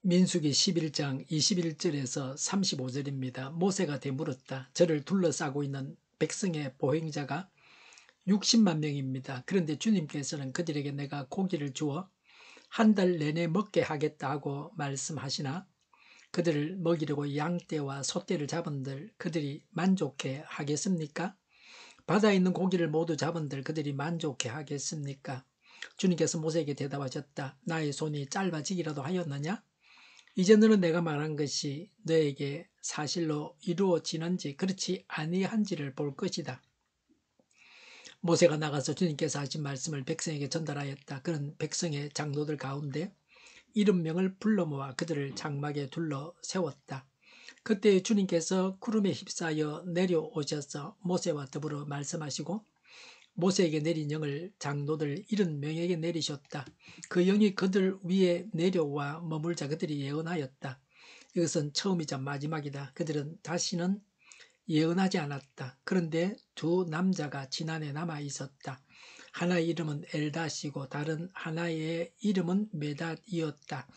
민수기 11장 21절에서 35절입니다. 모세가 되물었다. 저를 둘러싸고 있는 백성의 보행자가 60만 명입니다. 그런데 주님께서는 그들에게 내가 고기를 주어 한 달 내내 먹게 하겠다 하고 말씀하시나 그들을 먹이려고 양떼와 소떼를 잡은들 그들이 만족해 하겠습니까? 바다에 있는 고기를 모두 잡은들 그들이 만족해 하겠습니까? 주님께서 모세에게 대답하셨다. 나의 손이 짧아지기라도 하였느냐? 이제 너는 내가 말한 것이 너에게 사실로 이루어지는지 그렇지 아니한지를 볼 것이다. 모세가 나가서 주님께서 하신 말씀을 백성에게 전달하였다. 그는 백성의 장로들 가운데 70명을 불러 모아 그들을 장막에 둘러 세웠다. 그때 주님께서 구름에 휩싸여 내려오셔서 모세와 더불어 말씀하시고 모세에게 내린 영을 장로들 70명에게 내리셨다. 그 영이 그들 위에 내려와 머물자 그들이 예언하였다. 이것은 처음이자 마지막이다. 그들은 다시는 예언하지 않았다. 그런데 두 남자가 지난해 남아 있었다. 하나의 이름은 엘닷이고 다른 하나의 이름은 메닷이었다.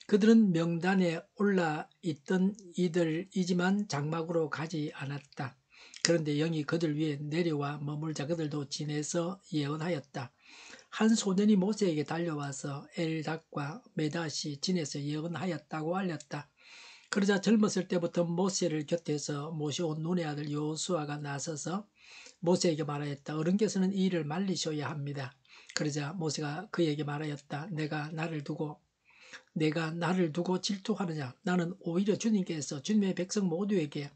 그들은 명단에 올라 있던 이들이지만 장막으로 가지 않았다. 그런데 영이 그들 위에 내려와 머물자 그들도 진에서 예언하였다. 한 소년이 모세에게 달려와서 엘닷과 메닷이 진에서 예언하였다고 알렸다. 그러자 젊었을 때부터 모세를 곁에서 모셔온 눈의 아들 여호수아가 나서서 모세에게 말하였다. 어른께서는 이 일을 말리셔야 합니다. 그러자 모세가 그에게 말하였다. 내가 나를 두고 질투하느냐? 나는 오히려 주님께서 주님의 백성 모두에게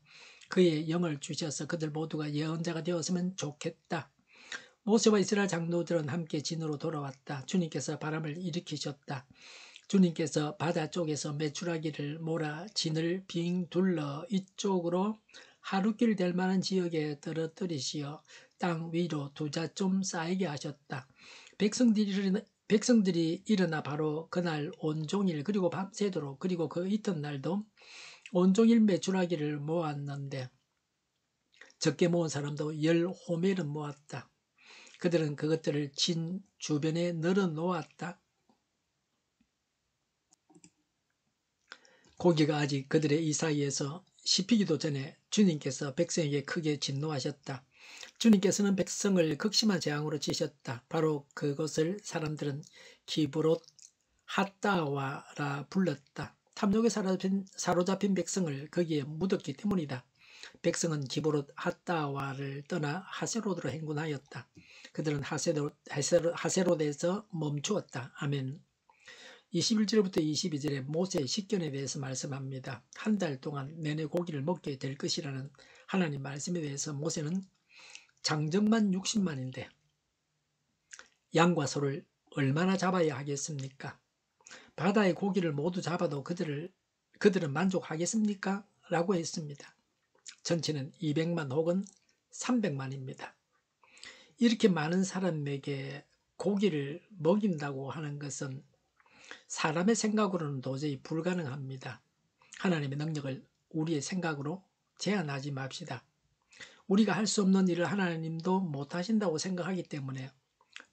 그의 영을 주셔서 그들 모두가 예언자가 되었으면 좋겠다. 모세와 이스라엘 장로들은 함께 진으로 돌아왔다. 주님께서 바람을 일으키셨다. 주님께서 바다 쪽에서 메추라기를 몰아 진을 빙 둘러 이쪽으로 하루길 될 만한 지역에 떨어뜨리시어 땅 위로 두자좀 쌓이게 하셨다. 백성들이 일어나 바로 그날 온종일 그리고 밤새도록 그리고 그 이튿날도 온종일 메추라기를 모았는데 적게 모은 사람도 10호멜은 모았다. 그들은 그것들을 진 주변에 널어 놓았다. 고기가 아직 그들의 이 사이에서 씹히기도 전에 주님께서 백성에게 크게 진노하셨다. 주님께서는 백성을 극심한 재앙으로 치셨다. 바로 그것을 사람들은 기브롯 핫다와라 불렀다. 탐욕에 사로잡힌 백성을 거기에 묻었기 때문이다. 백성은 기브롯 핫다와를 떠나 하세롯으로 행군하였다. 그들은 하세롯에서 멈추었다. 아멘. 21절부터 22절에 모세의 식견에 대해서 말씀합니다. 한 달 동안 내내 고기를 먹게 될 것이라는 하나님 말씀에 대해서 모세는 장정만 60만인데 양과 소를 얼마나 잡아야 하겠습니까? 바다의 고기를 모두 잡아도 그들은 만족하겠습니까? 라고 했습니다. 전체는 200만 혹은 300만입니다. 이렇게 많은 사람에게 고기를 먹인다고 하는 것은 사람의 생각으로는 도저히 불가능합니다. 하나님의 능력을 우리의 생각으로 제한하지 맙시다. 우리가 할 수 없는 일을 하나님도 못하신다고 생각하기 때문에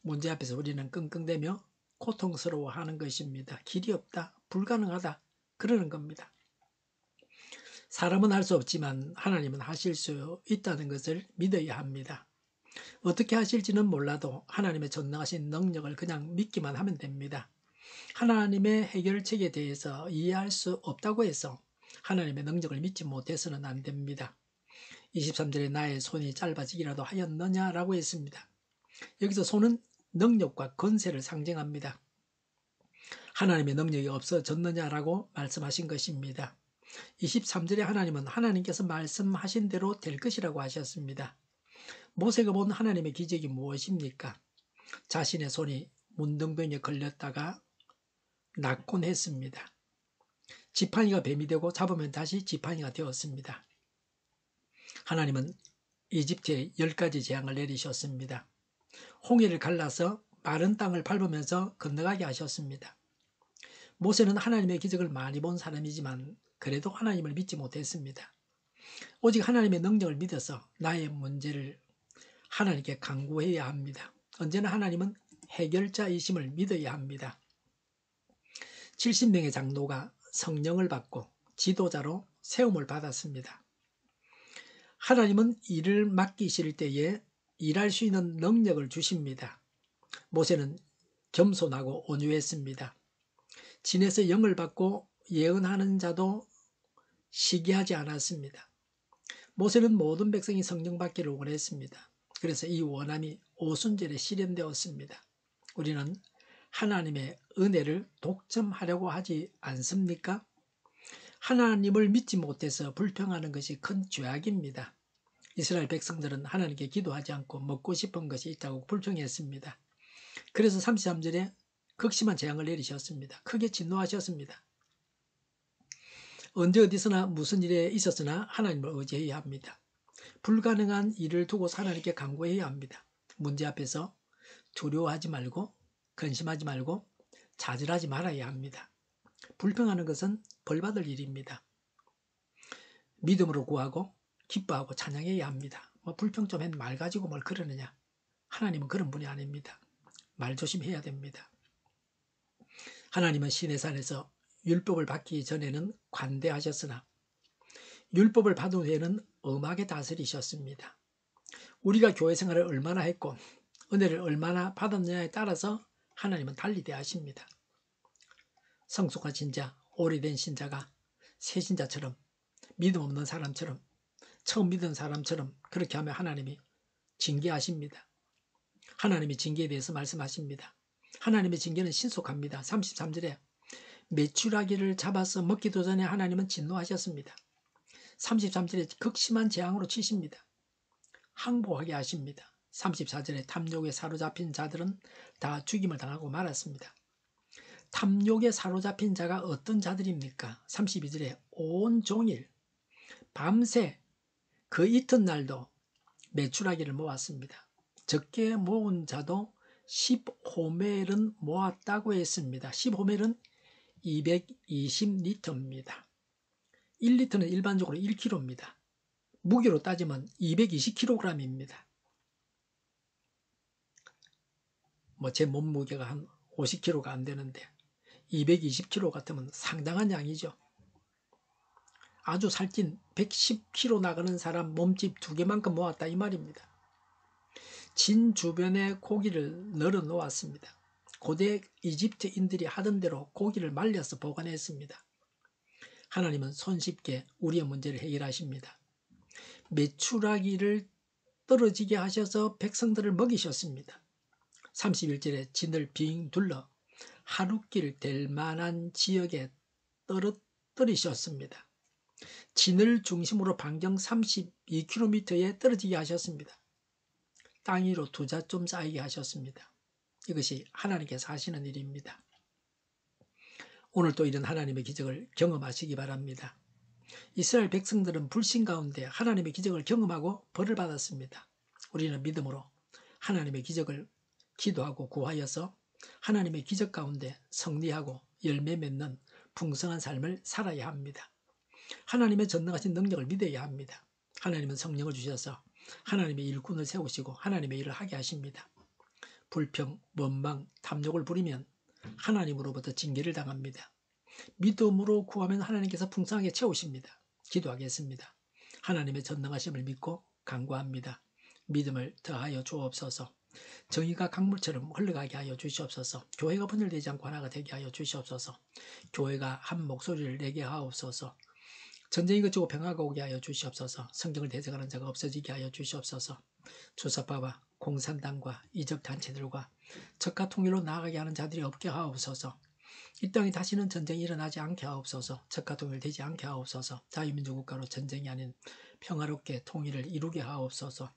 문제 앞에서 우리는 끙끙대며 고통스러워하는 것입니다. 길이 없다, 불가능하다 그러는 겁니다. 사람은 할 수 없지만 하나님은 하실 수 있다는 것을 믿어야 합니다. 어떻게 하실지는 몰라도 하나님의 전능하신 능력을 그냥 믿기만 하면 됩니다. 하나님의 해결책에 대해서 이해할 수 없다고 해서 하나님의 능력을 믿지 못해서는 안 됩니다. 23절에 나의 손이 짧아지기라도 하였느냐라고 했습니다. 여기서 손은 능력과 권세를 상징합니다. 하나님의 능력이 없어졌느냐라고 말씀하신 것입니다. 23절에 하나님은 하나님께서 말씀하신 대로 될 것이라고 하셨습니다. 모세가 본 하나님의 기적이 무엇입니까? 자신의 손이 문둥병에 걸렸다가 낫곤 했습니다. 지팡이가 뱀이 되고 잡으면 다시 지팡이가 되었습니다. 하나님은 이집트에 10가지 재앙을 내리셨습니다. 홍해를 갈라서 마른 땅을 밟으면서 건너가게 하셨습니다. 모세는 하나님의 기적을 많이 본 사람이지만 그래도 하나님을 믿지 못했습니다. 오직 하나님의 능력을 믿어서 나의 문제를 하나님께 간구해야 합니다. 언제나 하나님은 해결자이심을 믿어야 합니다. 70명의 장로가 성령을 받고 지도자로 세움을 받았습니다. 하나님은 일을 맡기실 때에 일할 수 있는 능력을 주십니다. 모세는 겸손하고 온유했습니다. 진에서 영을 받고 예언하는 자도 시기하지 않았습니다. 모세는 모든 백성이 성령 받기를 원했습니다. 그래서 이 원함이 오순절에 실현되었습니다. 우리는 하나님의 은혜를 독점하려고 하지 않습니까? 하나님을 믿지 못해서 불평하는 것이 큰 죄악입니다. 이스라엘 백성들은 하나님께 기도하지 않고 먹고 싶은 것이 있다고 불평했습니다. 그래서 33절에 극심한 재앙을 내리셨습니다. 크게 진노하셨습니다. 언제 어디서나 무슨 일에 있었으나 하나님을 의지해야 합니다. 불가능한 일을 두고 하나님께 간구해야 합니다. 문제 앞에서 두려워하지 말고 근심하지 말고 좌절하지 말아야 합니다. 불평하는 것은 벌받을 일입니다. 믿음으로 구하고 기뻐하고 찬양해야 합니다. 불평 좀 했는데 말 가지고 뭘 그러느냐. 하나님은 그런 분이 아닙니다. 말 조심해야 됩니다. 하나님은 시내산에서 율법을 받기 전에는 관대하셨으나 율법을 받은 후에는 엄하게 다스리셨습니다. 우리가 교회 생활을 얼마나 했고 은혜를 얼마나 받았느냐에 따라서 하나님은 달리 대하십니다. 성숙한 신자, 오래된 신자가 새 신자처럼 믿음 없는 사람처럼 처음 믿은 사람처럼 그렇게 하면 하나님이 징계하십니다. 하나님이 징계에 대해서 말씀하십니다. 하나님의 징계는 신속합니다. 33절에 메추라기를 잡아서 먹기도 전에 하나님은 진노하셨습니다. 33절에 극심한 재앙으로 치십니다. 항복하게 하십니다. 34절에 탐욕에 사로잡힌 자들은 다 죽임을 당하고 말았습니다. 탐욕에 사로잡힌 자가 어떤 자들입니까? 32절에 온종일 밤새 그 이튿날도 메추라기를 모았습니다. 적게 모은 자도 10호멜은 모았다고 했습니다. 10호멜은 220리터입니다. 1리터는 일반적으로 1kg입니다. 무게로 따지면 220kg입니다. 제 몸무게가 한 50kg가 안 되는데 220kg 같으면 상당한 양이죠. 아주 살찐 110kg 나가는 사람 몸집 2개만큼 모았다 이 말입니다. 진 주변에 고기를 널어 놓았습니다. 고대 이집트인들이 하던 대로 고기를 말려서 보관했습니다. 하나님은 손쉽게 우리의 문제를 해결하십니다. 메추라기를 떨어지게 하셔서 백성들을 먹이셨습니다. 31절에 진을 빙 둘러 하룻길 될 만한 지역에 떨어뜨리셨습니다. 진을 중심으로 반경 32km에 떨어지게 하셨습니다. 땅 위로 두자 좀 쌓이게 하셨습니다. 이것이 하나님께서 하시는 일입니다. 오늘 또 이런 하나님의 기적을 경험하시기 바랍니다. 이스라엘 백성들은 불신 가운데 하나님의 기적을 경험하고 벌을 받았습니다. 우리는 믿음으로 하나님의 기적을 기도하고 구하여서 하나님의 기적 가운데 승리하고 열매 맺는 풍성한 삶을 살아야 합니다. 하나님의 전능하신 능력을 믿어야 합니다. 하나님은 성령을 주셔서 하나님의 일꾼을 세우시고 하나님의 일을 하게 하십니다. 불평, 원망, 탐욕을 부리면 하나님으로부터 징계를 당합니다. 믿음으로 구하면 하나님께서 풍성하게 채우십니다. 기도하겠습니다. 하나님의 전능하심을 믿고 간구합니다. 믿음을 더하여 주옵소서. 정의가 강물처럼 흘러가게 하여 주시옵소서. 교회가 분열되지 않고 하나가 되게 하여 주시옵소서. 교회가 한 목소리를 내게 하옵소서. 전쟁이 그치고 평화가 오게 하여 주시옵소서. 성경을 대적하는 자가 없어지게 하여 주시옵소서. 주사파와 공산당과 이적단체들과 적과 통일로 나아가게 하는 자들이 없게 하옵소서. 이 땅에 다시는 전쟁이 일어나지 않게 하옵소서. 적과 통일되지 않게 하옵소서. 자유민주국가로 전쟁이 아닌 평화롭게 통일을 이루게 하옵소서.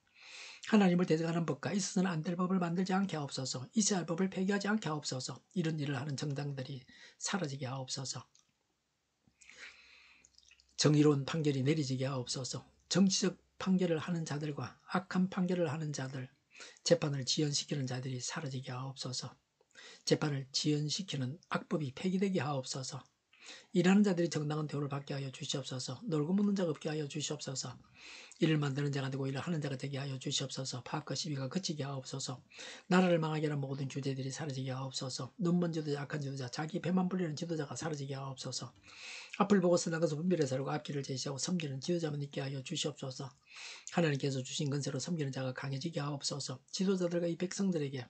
하나님을 대적하는 법과 있어서는 안 될 법을 만들지 않게 하옵소서. 있어야 할 법을 폐기하지 않게 하옵소서. 이런 일을 하는 정당들이 사라지게 하옵소서. 정의로운 판결이 내리지게 하옵소서. 정치적 판결을 하는 자들과 악한 판결을 하는 자들, 재판을 지연시키는 자들이 사라지게 하옵소서. 재판을 지연시키는 악법이 폐기되게 하옵소서. 일하는 자들이 정당한 대우를 받게 하여 주시옵소서. 놀고 먹는 자가 없게 하여 주시옵소서. 일을 만드는 자가 되고 일을 하는 자가 되게 하여 주시옵소서. 파업과 시비가 그치게 하옵소서. 나라를 망하게 하는 모든 주제들이 사라지게 하옵소서. 눈먼 지도자, 악한 지도자, 자기 배만 불리는 지도자가 사라지게 하옵소서. 앞을 보고 선악에서 분별해 서고 앞길을 제시하고 섬기는 지도자만 있게 하여 주시옵소서. 하나님께서 주신 건세로 섬기는 자가 강해지게 하옵소서. 지도자들과 이 백성들에게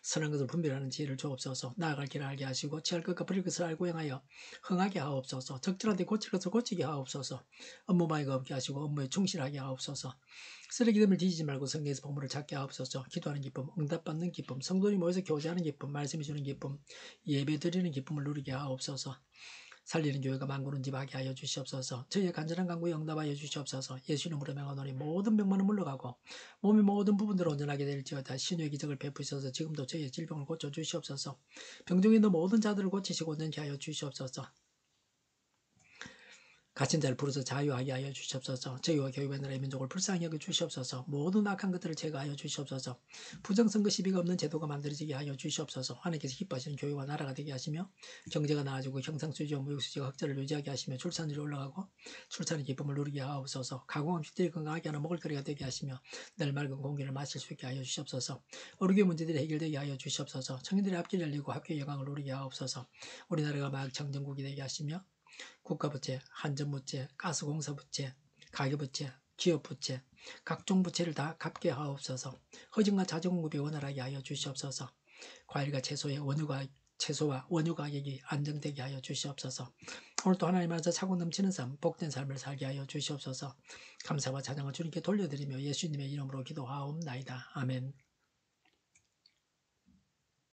선한 것을 분별하는 지혜를 주옵소서. 나아갈 길을 알게 하시고 취할 것과 버릴 것을 알고 행하여 흥하게 하옵소서. 적절한 데 고칠 것을 고치게 하옵소서. 업무방해가 없게 하시고 업무에 충실하게 하옵소서. 쓰레기됨을 뒤지지 말고 성경에서 복물을 찾게 하옵소서. 기도하는 기쁨, 응답받는 기쁨, 성도들이 모여서 교제하는 기쁨, 말씀해 주는 기쁨, 예배 드리는 기쁨을 누리게 하옵소서. 살리는 교회가 만구는 집하게 하여 주시옵소서. 저희의 간절한 간구에 응답하여 주시옵소서. 예수 이름으로 명하노니 모든 병만은 물러가고 몸의 모든 부분들을 온전하게 될지어다. 신유의 기적을 베푸셔서 지금도 저희의 질병을 고쳐 주시옵소서. 병중에 있는 모든 자들을 고치시고 온전케 하여 주시옵소서. 갇힌 자를 부르서 자유하게 하여 주시옵소서. 저희와 교회와 나라의 민족을 불쌍히 여겨 주시옵소서. 모든 악한 것들을 제거하여 주시옵소서. 부정선거 시비가 없는 제도가 만들어지게 하여 주시옵소서. 하나님께서 기뻐하시는 교회와 나라가 되게 하시며 경제가 나아지고 형상수지와 무역수지가 흑자를 유지하게 하시며 출산율이 올라가고 출산의 기쁨을 누리게 하옵소서. 가공 음식들이 건강하게 하는 먹을거리가 되게 하시며 늘 맑은 공기를 마실 수 있게 하여 주시옵소서. 어류의 문제들이 해결되게 하여 주시옵소서. 청년들의 앞길이 열리고 학교의 영광을 누리게 하옵소서. 우리나라가 마약 청정국이 되게 하시며 국가부채, 한전부채, 가스공사부채, 가계부채, 기업부채, 각종 부채를 다 갚게 하옵소서. 허증과 자정공급이 원활하게 하여 주시옵소서. 과일과 채소와 원유 가격이 안정되게 하여 주시옵소서. 오늘도 하나님 안에서 차고 넘치는 삶, 복된 삶을 살게 하여 주시옵소서. 감사와 찬양을 주님께 돌려드리며 예수님의 이름으로 기도하옵나이다. 아멘.